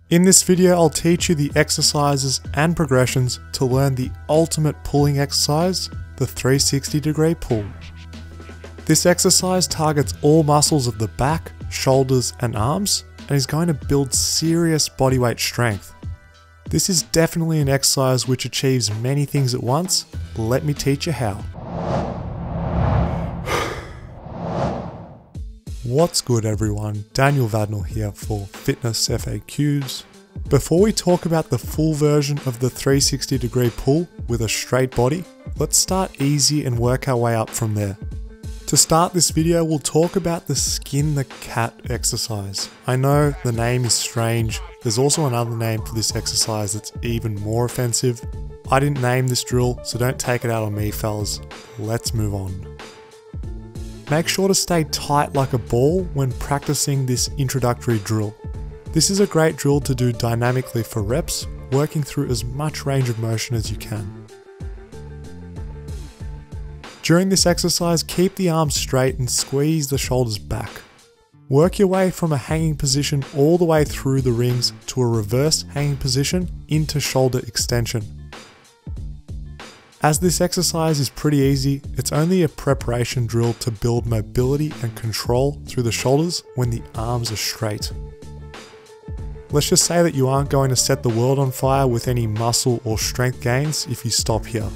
In this video, I'll teach you the exercises and progressions to learn the ultimate pulling exercise, the 360-degree pull. This exercise targets all muscles of the back, shoulders, and arms, and is going to build serious bodyweight strength. This is definitely an exercise which achieves many things at once. Let me teach you how. What's good everyone, Daniel Vadnal here for Fitness FAQs. Before we talk about the full version of the 360-degree pull with a straight body, let's start easy and work our way up from there. To start this video, we'll talk about the skin the cat exercise. I know the name is strange, there's also another name for this exercise that's even more offensive. I didn't name this drill, so don't take it out on me fellas. Let's move on. Make sure to stay tight like a ball when practicing this introductory drill. This is a great drill to do dynamically for reps, working through as much range of motion as you can. During this exercise, keep the arms straight and squeeze the shoulders back. Work your way from a hanging position all the way through the rings to a reverse hanging position into shoulder extension. As this exercise is pretty easy, it's only a preparation drill to build mobility and control through the shoulders when the arms are straight. Let's just say that you aren't going to set the world on fire with any muscle or strength gains if you stop here.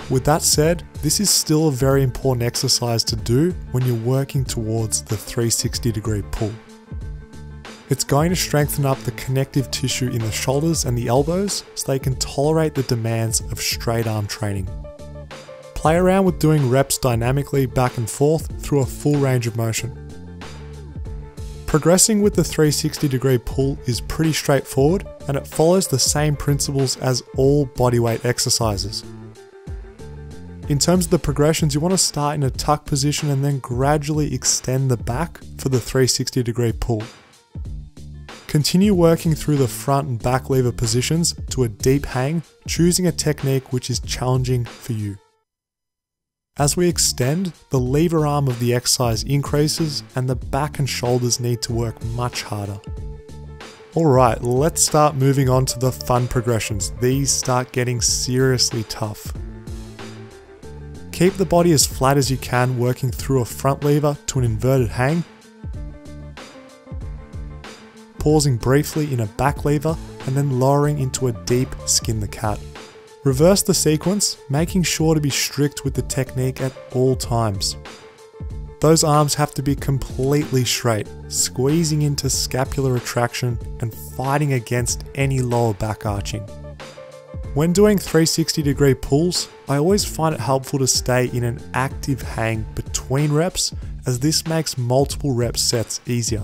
With that said, this is still a very important exercise to do when you're working towards the 360-degree pull. It's going to strengthen up the connective tissue in the shoulders and the elbows so they can tolerate the demands of straight arm training. Play around with doing reps dynamically back and forth through a full range of motion. Progressing with the 360-degree pull is pretty straightforward and it follows the same principles as all bodyweight exercises. In terms of the progressions, you want to start in a tuck position and then gradually extend the back for the 360-degree pull. Continue working through the front and back lever positions to a deep hang, choosing a technique which is challenging for you. As we extend, the lever arm of the exercise increases and the back and shoulders need to work much harder. Alright, let's start moving on to the fun progressions. These start getting seriously tough. Keep the body as flat as you can, working through a front lever to an inverted hang, pausing briefly in a back lever, and then lowering into a deep skin the cat. Reverse the sequence, making sure to be strict with the technique at all times. Those arms have to be completely straight, squeezing into scapular retraction and fighting against any lower back arching. When doing 360-degree pulls, I always find it helpful to stay in an active hang between reps, as this makes multiple rep sets easier.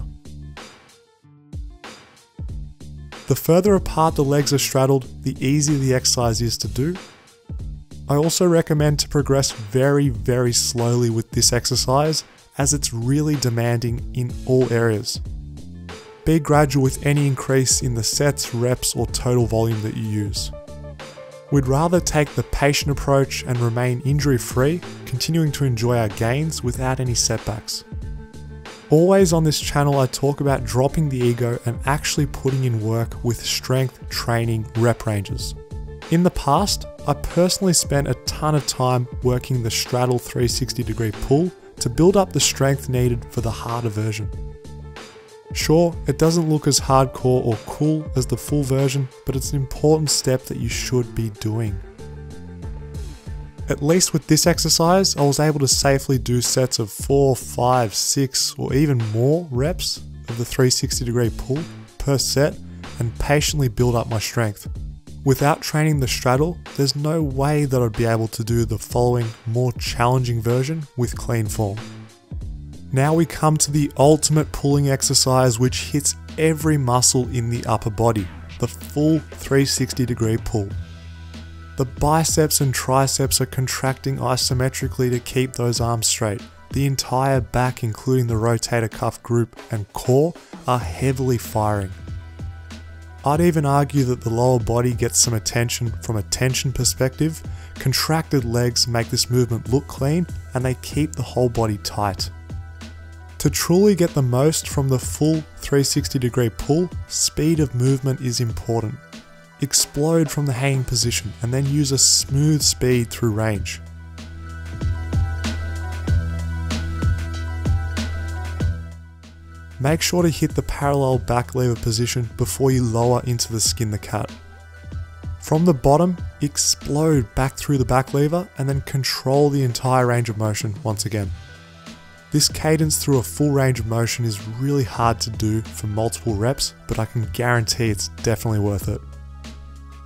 The further apart the legs are straddled, the easier the exercise is to do. I also recommend to progress very slowly with this exercise, as it's really demanding in all areas. Be gradual with any increase in the sets, reps, or total volume that you use. We'd rather take the patient approach and remain injury-free, continuing to enjoy our gains without any setbacks. Always on this channel I talk about dropping the ego and actually putting in work with strength training rep ranges. In the past, I personally spent a ton of time working the straddle 360-degree pull to build up the strength needed for the harder version. Sure, it doesn't look as hardcore or cool as the full version, but it's an important step that you should be doing. At least with this exercise, I was able to safely do sets of 4, 5, 6, or even more reps of the 360-degree pull per set and patiently build up my strength. Without training the straddle, there's no way that I'd be able to do the following more challenging version with clean form. Now we come to the ultimate pulling exercise which hits every muscle in the upper body, the full 360-degree pull. The biceps and triceps are contracting isometrically to keep those arms straight. The entire back, including the rotator cuff group and core, are heavily firing. I'd even argue that the lower body gets some attention from a tension perspective. Contracted legs make this movement look clean and they keep the whole body tight. To truly get the most from the full 360-degree pull, speed of movement is important. Explode from the hanging position and then use a smooth speed through range. Make sure to hit the parallel back lever position before you lower into the skin the cat. From the bottom, explode back through the back lever and then control the entire range of motion once again. This cadence through a full range of motion is really hard to do for multiple reps, but I can guarantee it's definitely worth it.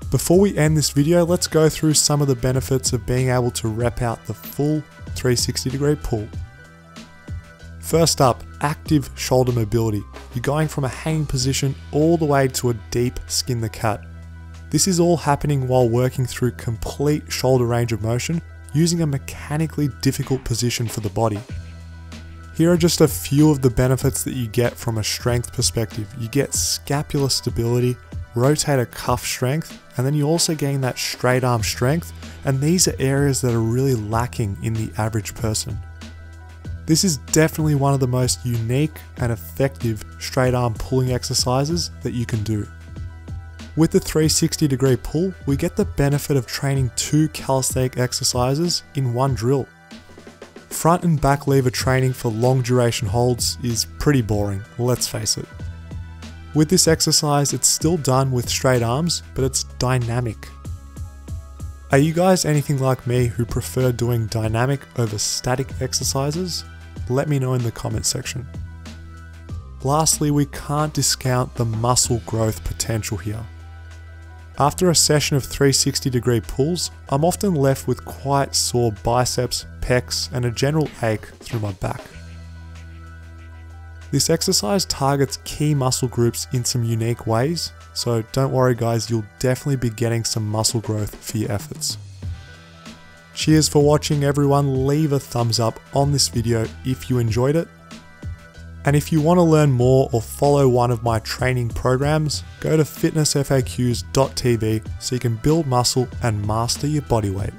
Before we end this video, let's go through some of the benefits of being able to rep out the full 360-degree pull. First up, active shoulder mobility. You're going from a hanging position all the way to a deep skin the cat. This is all happening while working through complete shoulder range of motion using a mechanically difficult position for the body. Here are just a few of the benefits that you get from a strength perspective. You get scapular stability, rotator cuff strength, and then you also gain that straight arm strength, and these are areas that are really lacking in the average person. This is definitely one of the most unique and effective straight arm pulling exercises that you can do. With the 360-degree pull, we get the benefit of training 2 calisthenic exercises in one drill. Front and back lever training for long duration holds is pretty boring, let's face it. With this exercise, it's still done with straight arms, but it's dynamic. Are you guys anything like me who prefer doing dynamic over static exercises? Let me know in the comment section. Lastly, we can't discount the muscle growth potential here. After a session of 360-degree pulls, I'm often left with quite sore biceps, pecs, and a general ache through my back. This exercise targets key muscle groups in some unique ways, so don't worry guys, you'll definitely be getting some muscle growth for your efforts. Cheers for watching everyone, leave a thumbs up on this video if you enjoyed it. And if you want to learn more or follow one of my training programs, go to fitnessfaqs.tv so you can build muscle and master your body weight.